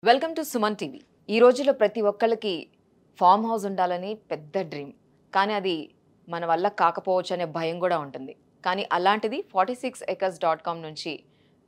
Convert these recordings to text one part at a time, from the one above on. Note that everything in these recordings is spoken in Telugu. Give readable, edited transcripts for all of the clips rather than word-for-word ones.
Welcome to Suman TV. ఈ రోజుల్లో ప్రతి ఒక్కళ్ళకి ఫామ్ హౌస్ ఉండాలని పెద్ద డ్రీమ్. కానీ అది మన వల్ల కాకపోవచ్చు అనే భయం కూడా ఉంటుంది. కానీ అలాంటిది 46acres.com నుంచి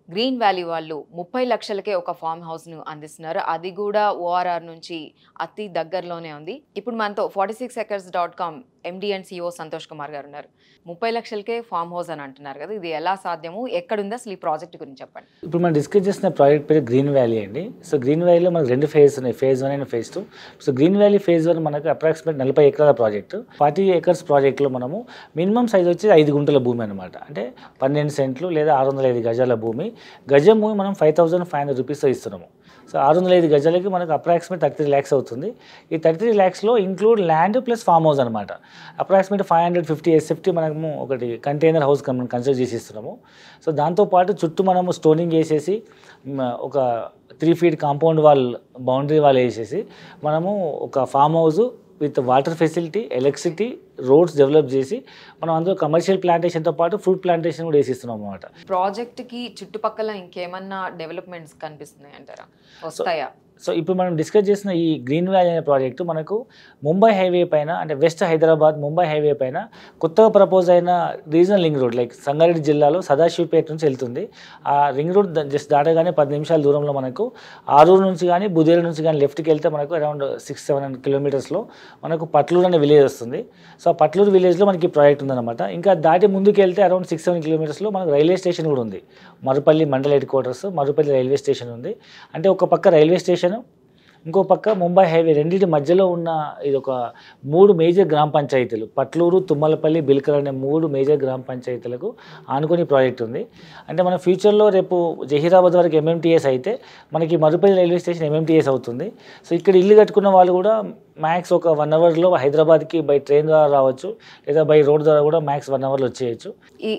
గ్రీన్ వ్యాలీ వాళ్ళు 30 లక్షలకే ఒక ఫామ్ హౌస్ను అందిస్తున్నారు. అది కూడా ఓఆర్ఆర్ నుంచి అతి దగ్గరలోనే ఉంది. ఇప్పుడు మనతో 46acres.com MD and CEO Santosh Kumar గారు ఉన్నారు. 30 లక్షలకే ఫామ్ హౌస్ అని అంటున్నారు కదా, ఇది ఎలా సాధ్యము, ఎక్కడుంది అసలు ఈ ప్రాజెక్ట్ గురించి చెప్పండి. ఇప్పుడు మనం డిస్కస్ చేసిన ప్రాజెక్ట్ పేరు గ్రీన్ వ్యాలీ అండి. సో గ్రీన్ వ్యాలీలో మనకు రెండు ఫేజ్ ఉన్నాయి, phase 1 and phase 2. So green valley phase 1 మనకు అప్రాక్సిమేట్ 40 ఎకరాల ప్రాజెక్ట్. 40 acres ప్రాజెక్ట్లో మనము మినిమం సైజ్ వచ్చి 5 గుంటల భూమి అనమాట. అంటే 12 సెంట్లు లేదా 605 గజాల భూమి. గజం భూమి మనం 5500 రూపీస్తో ఇస్తున్నాము. సో 605 గజాలకి మనకు అప్రాక్సిమేట్ 33 lakhs అవుతుంది. ఈ 33 lakhsలో include land plus farm house అనమాట. అప్రాక్సిమేట్ 550 SFT మనము ఒకటి కంటైనర్ హౌస్ కన్స్ట్రక్ట్ చేసి ఇస్తున్నాము. సో దాంతోపాటు చుట్టూ మనము స్టోనింగ్ చేసేసి ఒక 3 feet compound wall boundary wall వేసేసి మనము ఒక farm house with water facility, electricity, roads develop చేసి మనం అందులో కమర్షియల్ ప్లాంటేషన్తో పాటు ఫ్రూట్ ప్లాంటేషన్ కూడా వేసిస్తున్నాం అనమాట. ప్రాజెక్ట్కి చుట్టుపక్కల ఇంకేమన్నా డెవలప్మెంట్స్ కనిపిస్తున్నాయి అంటారా, వస్తాయా? సో ఇప్పుడు మనం డిస్కస్ చేసిన ఈ గ్రీన్ వ్యాలీ అనే ప్రాజెక్టు మనకు ముంబై హైవే పైన, అంటే వెస్ట్ హైదరాబాద్ ముంబై హైవే పైన కొత్తగా ప్రపోజ్ అయిన regional ring road, like Sangareddy జిల్లాలో సదాశివపేట నుంచి వెళ్తుంది. ఆ రింగ్ రోడ్ జస్ట్ దాటగానే 10 నిమిషాల దూరంలో మనకు ఆరూరు నుంచి కానీ బుదేలు నుంచి కానీ లెఫ్ట్కి వెళ్తే మనకు అరౌండ్ 600-700 kilometers మనకు పట్లూరు అనే విలేజ్ వస్తుంది. సో ఆ పట్లూరు విలేజ్లో మనకి ఈ ప్రాజెక్ట్ ఉందన్నమాట. ఇంకా దాటి ముందుకు వెళ్తే అరౌండ్ 6-7 kilometers మనకు రైల్వే స్టేషన్ కూడా ఉంది. Marupalli mandal head quarters, Marupalli railway station ఉంది. అంటే ఒక పక్క రైల్వే స్టేషన్, ఇంకో పక్క ముంబై హైవే, రెండింటి మధ్యలో ఉన్న ఇది ఒక 3 మేజర్ గ్రామ పంచాయతీలు, పట్లూరు, తుమ్మలపల్లి, బిల్కర్ అనే 3 మేజర్ గ్రామ పంచాయతీలకు ఆనుకొని ప్రాజెక్ట్ ఉంది. అంటే మన ఫ్యూచర్లో రేపు జహీరాబాద్ వరకు MMTS అయితే మనకి మరుపల్లి రైల్వే స్టేషన్ MMTS అవుతుంది. సో ఇక్కడ ఇల్లు కట్టుకున్న వాళ్ళు కూడా మ్యాక్స్ ఒక 1 hourలో హైదరాబాద్కి బై ట్రైన్ ద్వారా రావచ్చు, లేదా బై రోడ్ ద్వారా కూడా మ్యాక్స్ 1 hourలో వచ్చేయచ్చు. ఈ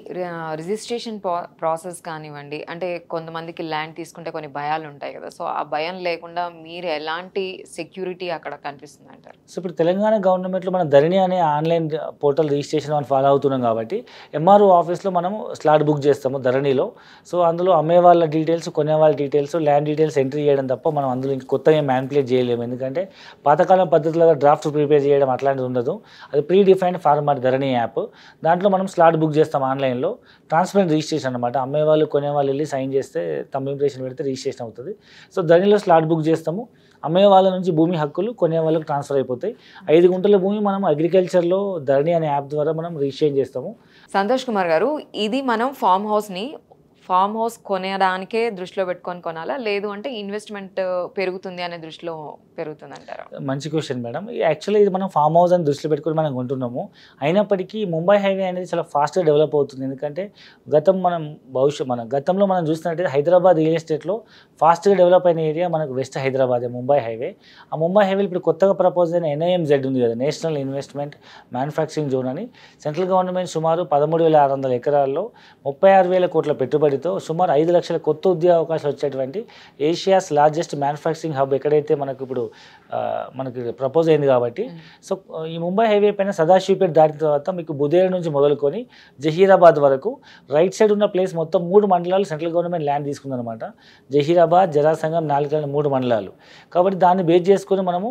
రిజిస్ట్రేషన్ ప్రాసెస్ కానివ్వండి, అంటే కొంతమందికి ల్యాండ్ తీసుకుంటే కొన్ని భయాలు ఉంటాయి కదా, సో ఆ భయం లేకుండా మీరు ఎలాంటి సెక్యూరిటీ అక్కడ కనిపిస్తుంది అంటారు? సో ఇప్పుడు తెలంగాణ గవర్నమెంట్లో మనం ధరణి అనే ఆన్లైన్ పోర్టల్ రిజిస్ట్రేషన్ మనం ఫాలో అవుతున్నాం కాబట్టి MRO ఆఫీస్లో మనము స్లాట్ బుక్ చేస్తాము ధరణిలో. సో అందులో అమ్మే వాళ్ళ డీటెయిల్స్, కొనే వాళ్ళ డీటెయిల్స్, ల్యాండ్ డీటెయిల్స్ ఎంట్రీ చేయడం తప్ప మనం అందులో ఇంక కొత్తగా మ్యానిపులేట్ చేయలేము. ఎందుకంటే పాతకాలం పద్ధతిలో డ్రాఫ్ట్ ప్రిపేర్ చేయడం అట్లాంటిది ఉండదు. అది ప్రీ డిఫైన్డ్ ఫార్మాట్ ధరణి యాప్. దాంట్లో మనం స్లాట్ బుక్ చేస్తాం ఆన్లైన్లో. ట్రాన్స్పరెంట్ రిజిస్ట్రేషన్ అనమాట. అమ్మేవాళ్ళు కొనేవాళ్ళు వెళ్ళి సైన్ చేస్తే తమ ఇంప్రెషన్ పెడితే రిజిస్ట్రేషన్ అవుతుంది. సో ధరణిలో స్లాట్ బుక్ చేస్తాము. అమ్మే వాళ్ళ నుంచి భూమి హక్కులు కొనే వాళ్ళకి ట్రాన్స్ఫర్ అయిపోతాయి. 5 గుంటల భూమి మనం అగ్రికల్చర్లో ధరణి అనే యాప్ ద్వారా మనం రిజిస్ట్రేషన్ చేస్తాము. సంతోష్ కుమార్ గారు, ఇది మనం ఫామ్ హౌస్ కొనడానికే దృష్టిలో పెట్టుకొని కొనాలా, లేదు అంటే ఇన్వెస్ట్మెంట్ పెరుగుతుంది అనే దృష్టిలో పెరుగుతుంది అంటారా? మంచి క్వశ్చన్ మేడం. యాక్చువల్లీ ఇది మనం ఫామ్ హౌస్ అని దృష్టిలో పెట్టుకొని మనం కొంటున్నాము. అయినప్పటికీ ముంబై హైవే అనేది చాలా ఫాస్ట్గా డెవలప్ అవుతుంది. ఎందుకంటే గతంలో మనం చూసినట్టయితే హైదరాబాద్ రియల్ ఎస్టేట్లో ఫాస్ట్గా డెవలప్ అయిన ఏరియా మనకు వెస్ట్ హైదరాబాద్, ముంబై హైవే. ఆ ముంబై హైవేలో ఇప్పుడు కొత్తగా ప్రపోజ్ అయిన NIMZ ఉంది కదా, నేషనల్ ఇన్వెస్ట్మెంట్ మ్యానుఫ్యాక్చరింగ్ జోన్ అని. సెంట్రల్ గవర్నమెంట్ సుమారు 13,600 ఎకరాల్లో 36,000 కోట్ల పెట్టుబడితో సుమారు 5 లక్షల కొత్త ఉద్యోగ అవకాశాలు వచ్చేటువంటి ఏషియాస్ లార్జెస్ట్ మ్యానుఫ్యాక్చరింగ్ హబ్ ఎక్కడైతే మనకు ఇప్పుడు మనకి ప్రపోజ్ అయింది కాబట్టి. సో ఈ ముంబై హైవే పైన సదాశివపేట దాటిన తర్వాత మీకు బుదేలు నుంచి మొదలుకొని జహీరాబాద్ వరకు రైట్ సైడ్ ఉన్న ప్లేస్ మొత్తం 3 మండలాలు సెంట్రల్ గవర్నమెంట్ ల్యాండ్ తీసుకుందనమాట. జహీరాబాద్, జరాసంగం, 3 మండలాలు. కాబట్టి దాన్ని బేస్ చేసుకొని మనము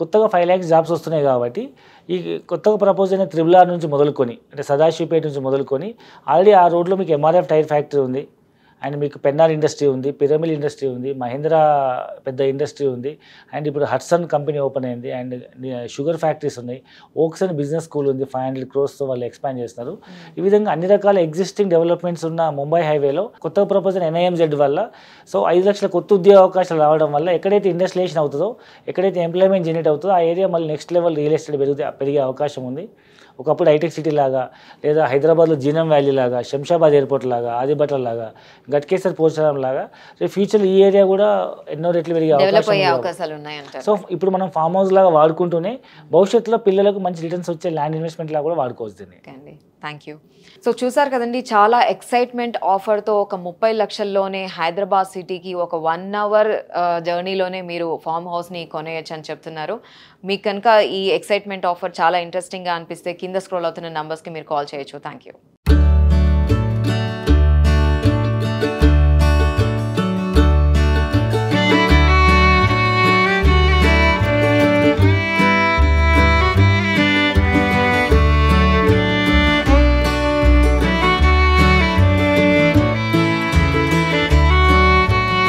కొత్తగా 5 lakhs జాబ్స్ వస్తున్నాయి కాబట్టి ఈ కొత్తగా ప్రపోజ్ అయిన RRR నుంచి మొదలుకొని, అంటే సదాశివపేట నుంచి మొదలుకొని ఆల్రెడీ ఆ రోడ్లో మీకు MRF టైర్ ఫ్యాక్టరీ ఉంది, అండ్ మీకు పెన్నార్ ఇండస్ట్రీ ఉంది, పిరమిల్ ఇండస్ట్రీ ఉంది, మహీంద్రా పెద్ద ఇండస్ట్రీ ఉంది, అండ్ ఇప్పుడు హట్సన్ కంపెనీ ఓపెన్ అయింది, అండ్ షుగర్ ఫ్యాక్టరీస్ ఉన్నాయి, ఓక్స్ అండ్ బిజినెస్ స్కూల్ ఉంది, 500 crores వాళ్ళు ఎక్స్పాండ్ చేస్తున్నారు. ఈ విధంగా అన్ని రకాల ఎగ్జిస్టింగ్ డెవలప్మెంట్స్ ఉన్న ముంబై హైవేలో కొత్తగా ప్రపోజ్ అయిన NIMZ వల్ల సో 5 లక్షల కొత్త ఉద్యోగ అవకాశాలు రావడం వల్ల ఎక్కడైతే ఇండస్ట్రియేషన్ అవుతుందో, ఎక్కడైతే ఎంప్లాయ్మెంట్ జనరేట్ అవుతుందో ఆ ఏరియా మళ్ళీ నెక్స్ట్ లెవెల్ రియల్ ఎస్టేట్ పెరిగే అవకాశం ఉంది. ఒకప్పుడు హైటెక్ సిటీ లాగా, లేదా హైదరాబాద్లో జీనం వ్యాలీ లాగా, శంషాబాద్ ఎయిర్పోర్ట్ లాగా, ఆదిబట్ల లాగా, గట్కేసర్ పోచారం లాగా ఫ్యూచర్లో ఈ ఏరియా కూడా ఎన్నో రెట్లు పెరిగే అవకాశాలు ఉన్నాయంట. సో ఇప్పుడు మనం ఫామ్ హౌస్ లాగా వాడుకుంటూనే భవిష్యత్తులో పిల్లలకు మంచి రిటర్న్స్ వచ్చే ల్యాండ్ ఇన్వెస్ట్మెంట్ లాగా కూడా వాడుకోవచ్చు దీన్ని. Thank you. సో చూసారు కదండి, చాలా ఎక్సైట్మెంట్ ఆఫర్తో ఒక 30 లక్షల్లోనే హైదరాబాద్ సిటీకి ఒక 1 hour జర్నీలోనే మీరు ఫామ్ హౌస్ని కొనేయచ్చు అని చెప్తున్నారు. మీకు కనుక ఈ ఎక్సైట్మెంట్ ఆఫర్ చాలా ఇంట్రెస్టింగ్గా అనిపిస్తే కింద స్క్రోల్ అవుతున్న నంబర్స్కి మీరు కాల్ చేయొచ్చు. Thank you.